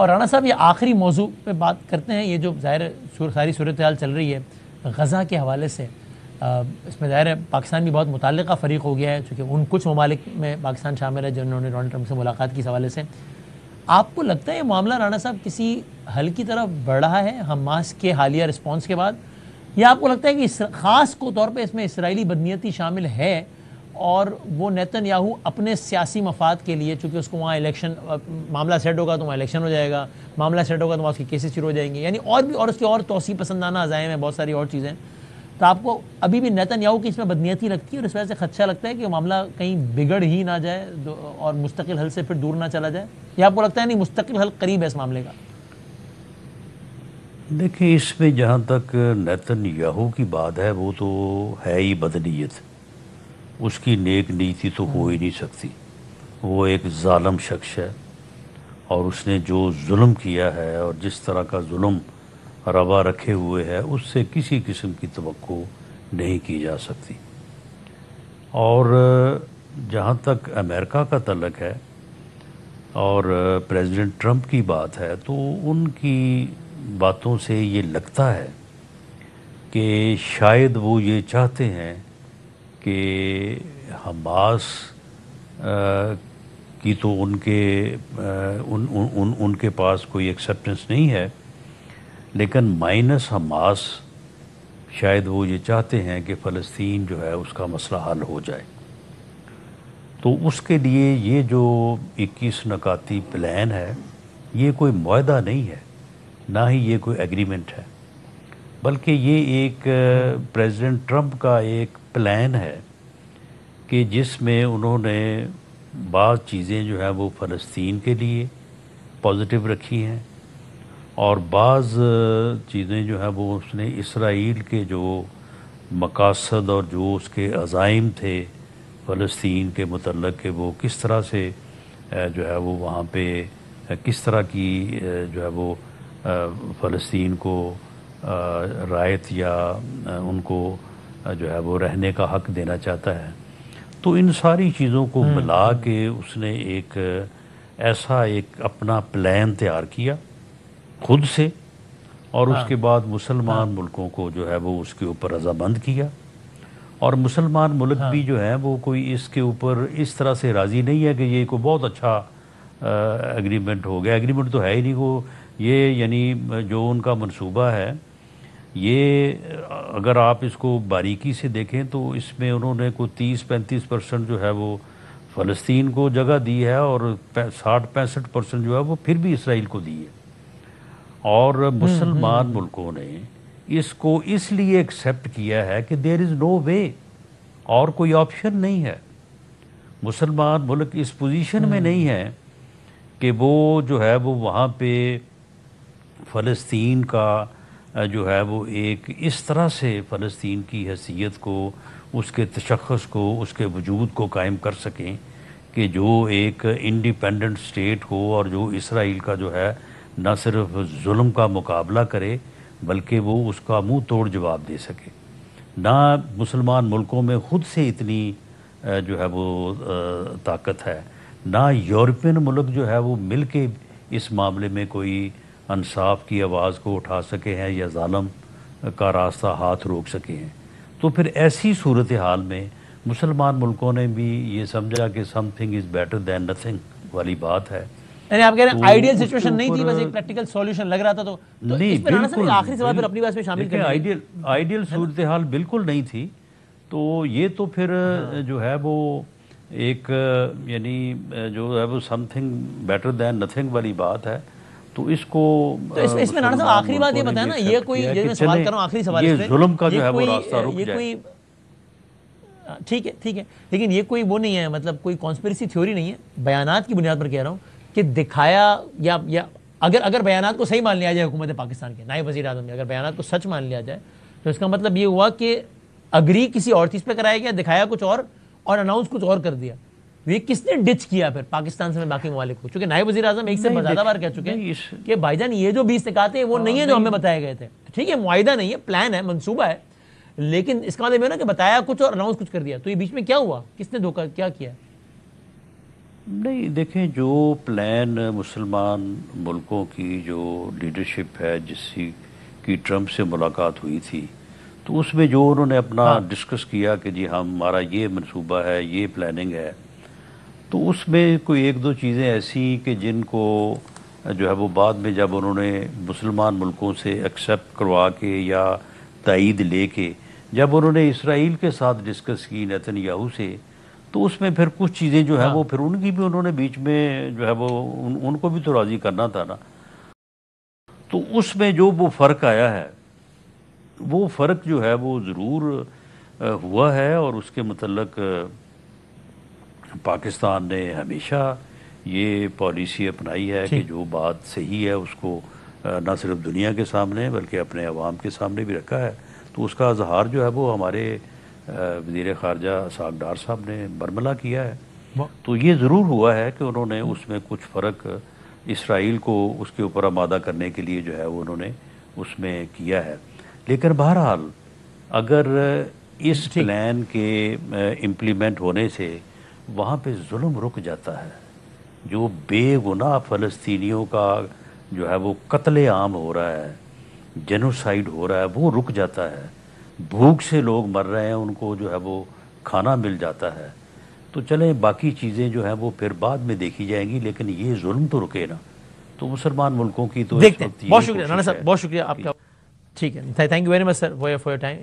اور رانا صاحب یہ آخری موضوع پہ بات کرتے ہیں. یہ جو ظاہر ساری صورتحال چل رہی ہے غزہ کے حوالے سے, اس میں ظاہر ہے پاکستان بھی بہت متعلقہ فریق ہو گیا ہے, چونکہ ان کچھ ممالک میں پاکستان شامل ہے جنہوں نے ڈونلڈ ٹرمپ سے ملاقات کی اس حوالے سے. آپ کو لگتا ہے یہ معاملہ رانا صاحب کسی حل کی طرف بڑھ رہا ہے حماس کے حالیہ رسپانس کے بعد, یا آپ کو لگتا ہے کہ خاص طور پہ اس میں اسرائیلی بدنیتی شامل ہے اور وہ نیتن یاہو اپنے سیاسی مفاد کے لیے, چونکہ اس کو وہاں الیکشن معاملہ سیٹ ہوگا تو وہاں الیکشن ہو جائے گا, معاملہ سیٹ ہوگا تو وہاں اس کے کیسز شروع ہو جائیں گے, یعنی اور بھی اور اس کے اور توسیع پسندانہ عزائم ہیں, بہت ساری اور چیزیں. تو آپ کو ابھی بھی نیتن یاہو کی اس میں بدنیتی لگتی ہے اور اس وجہ سے خدشہ لگتا ہے کہ معاملہ کہیں بگڑ ہی نہ جائے اور مستقل حل سے پھر دور نہ چلا جائے, یا آپ کو لگتا ہے نہیں مستقل حل قریب ہے اس معاملے کا؟ دیکھیں, اس میں جہاں تک نیتن یاہو کی بات ہے وہ تو ہے ہی بدنیت, اس کی نیک نیتی تو ہو ہی نہیں سکتی. وہ ایک ظالم شخص ہے اور اس نے جو ظلم کیا ہے اور جس طرح کا ظلم روا رکھے ہوئے ہے اس سے کسی قسم کی توقع نہیں کی جا سکتی. اور جہاں تک امریکہ کا تعلق ہے اور پریزیڈنٹ ٹرمپ کی بات ہے تو ان کی باتوں سے یہ لگتا ہے کہ شاید وہ یہ چاہتے ہیں کہ حماس کی تو ان کے پاس کوئی ایکسیپٹنس نہیں ہے, لیکن مائنس حماس شاید وہ یہ چاہتے ہیں کہ فلسطین جو ہے اس کا مسئلہ حل ہو جائے. تو اس کے لیے یہ جو 21 نکاتی پلان ہے یہ کوئی معاہدہ نہیں ہے, نہ ہی یہ کوئی ایگریمنٹ ہے, بلکہ یہ ایک پریزیڈنٹ ٹرمپ کا ایک پلان ہے کہ جس میں انہوں نے بعض چیزیں جو ہیں وہ فلسطین کے لیے پازیٹیو رکھی ہیں اور بعض چیزیں جو ہیں وہ اس نے اسرائیل کے جو مقاصد اور جو اس کے عزائم تھے فلسطین کے متعلق کہ وہ کس طرح سے جو ہے وہ وہاں پہ کس طرح کی جو ہے وہ فلسطین کو رعایت یا ان کو جو ہے وہ رہنے کا حق دینا چاہتا ہے. تو ان ساری چیزوں کو ملا کے اس نے ایک ایسا ایک اپنا پلان تیار کیا خود سے, اور اس کے بعد مسلمان ملکوں کو جو ہے وہ اس کے اوپر رضامند کیا. اور مسلمان ملک بھی جو ہے وہ کوئی اس کے اوپر اس طرح سے راضی نہیں ہے کہ یہ کوئی بہت اچھا ایگریمنٹ ہو گیا. ایگریمنٹ تو ہے ہی نہیں وہ, یہ یعنی جو ان کا منصوبہ ہے یہ اگر آپ اس کو باریکی سے دیکھیں تو اس میں انہوں نے کوئی 30-35% جو ہے وہ فلسطین کو جگہ دی ہے اور 60-65% جو ہے وہ پھر بھی اسرائیل کو دی ہے. اور مسلمان ملکوں نے اس کو اس لیے ایکسیپٹ کیا ہے کہ دیر از نو وے, اور کوئی آپشن نہیں ہے. مسلمان ملک اس پوزیشن میں نہیں ہے کہ وہ جو ہے وہ وہاں پہ فلسطین کا جو ہے وہ ایک اس طرح سے فلسطین کی حیثیت کو, اس کے تشخص کو, اس کے وجود کو قائم کر سکیں کہ جو ایک انڈیپینڈنٹ اسٹیٹ ہو اور جو اسرائیل کا جو ہے نہ صرف ظلم کا مقابلہ کرے بلکہ وہ اس کا منہ توڑ جواب دے سکے. نہ مسلمان ملکوں میں خود سے اتنی جو ہے وہ طاقت ہے, نہ یورپین ملک جو ہے وہ مل کے اس معاملے میں کوئی انصاف کی آواز کو اٹھا سکے ہیں یا ظالم کا راستہ ہاتھ روک سکے ہیں. تو پھر ایسی صورتحال میں مسلمان ملکوں نے بھی یہ سمجھا کہ some thing is better than nothing والی بات ہے. یعنی آپ کہہ رہے ہیں آئیڈیل سچویشن نہیں تھی, بس ایک پریکٹیکل سولوشن لگ رہا تھا. تو اس پہ رانا صاحب آخری سوال پھر اپنی بات پہ شامل کریں. آئیڈیل صورتحال بالکل نہیں تھی. تو یہ تو پھر جو ہے وہ ایک یعنی جو ہے وہ some thing better than nothing والی بات ہے. تو اس کو اس میں رانا صاحب آخری بات یہ بتائیں نا, یہ کوئی میں سوال کر رہا ہوں آخری سوال, یہ ظلم کا جو ہے وہ راستہ رک جائے. ٹھیک ہے, لیکن یہ کوئی وہ نہیں ہے, مطلب کوئی کانسپریسی تھیوری نہیں ہے, بیانات کی بنیاد پر کہہ رہا ہوں کہ دکھایا یا اگر بیانات کو صحیح مان لیا جائے حکومت پاکستان کے نائب وزیر اعظم نے, اگر بیانات کو سچ مان لیا جائے تو اس کا مطلب یہ ہوا کہ اگری کسی اور چیز پہ کرایا گیا, دکھایا کچھ اور اناؤنس کچھ اور کر دیا. یہ کس نے ڈچ کیا پھر پاکستان سے باقی ممالک کو؟ چونکہ نائب وزیر اعظم ایک سے زیادہ بار کہہ چکے ہیں کہ بھائی جان یہ جو 20 نکات ہیں وہ نہیں ہے جو ہمیں بتائے گئے تھے. ٹھیک ہے, معاہدہ نہیں ہے, پلان ہے, منصوبہ ہے, لیکن اس کا مطلب یہ نا کہ بتایا کچھ اور اناؤنس کچھ کر دیا. تو یہ بیچ میں کیا ہوا, کس نے دھوکہ کیا کیا؟ نہیں دیکھیں، جو پلان مسلمان ملکوں کی جو لیڈرشپ ہے جس کی ٹرمپ سے ملاقات ہوئی تھی، تو اس میں جو انہوں نے اپنا ہاں ڈسکس کیا کہ جی ہمارا یہ منصوبہ ہے، یہ پلاننگ ہے، تو اس میں کوئی ایک دو چیزیں ایسی کہ جن کو جو ہے وہ بعد میں جب انہوں نے مسلمان ملکوں سے ایکسیپٹ کروا کے یا تائید لے کے جب انہوں نے اسرائیل کے ساتھ ڈسکس کی نیتن یاہو سے، تو اس میں پھر کچھ چیزیں جو ہے ہاں وہ پھر ان کی بھی انہوں نے بیچ میں جو ہے وہ ان کو بھی تو راضی کرنا تھا نا. تو اس میں جو وہ فرق آیا ہے، وہ فرق جو ہے وہ ضرور ہوا ہے، اور اس کے متعلق پاکستان نے ہمیشہ یہ پالیسی اپنائی ہے کہ ٹھیک جو بات صحیح ہے اس کو نہ صرف دنیا کے سامنے بلکہ اپنے عوام کے سامنے بھی رکھا ہے. تو اس کا اظہار جو ہے وہ ہمارے وزیر خارجہ اسحاق ڈار صاحب نے برملا کیا ہے. تو یہ ضرور ہوا ہے کہ انہوں نے اس میں کچھ فرق اسرائیل کو اس کے اوپر آمادہ کرنے کے لیے جو ہے وہ انہوں نے اس میں کیا ہے. لیکن بہرحال اگر اس ٹھیک پلان کے امپلیمنٹ ہونے سے وہاں پہ ظلم رک جاتا ہے، جو بے گناہ فلسطینیوں کا جو ہے وہ قتل عام ہو رہا ہے، جینوسائیڈ ہو رہا ہے، وہ رک جاتا ہے، بھوک سے لوگ مر رہے ہیں، ان کو جو ہے وہ کھانا مل جاتا ہے، تو چلیں باقی چیزیں جو ہیں وہ پھر بعد میں دیکھی جائیں گی، لیکن یہ ظلم تو رکے نا. تو مسلمان ملکوں کی تو اس دیکھتے ہیں. وقت بہت یہی شکریہ رانا کوشش صاحب، ہے بہت شکریہ آپ کہ کا. ٹھیک ہے، thank you very much sir for your time.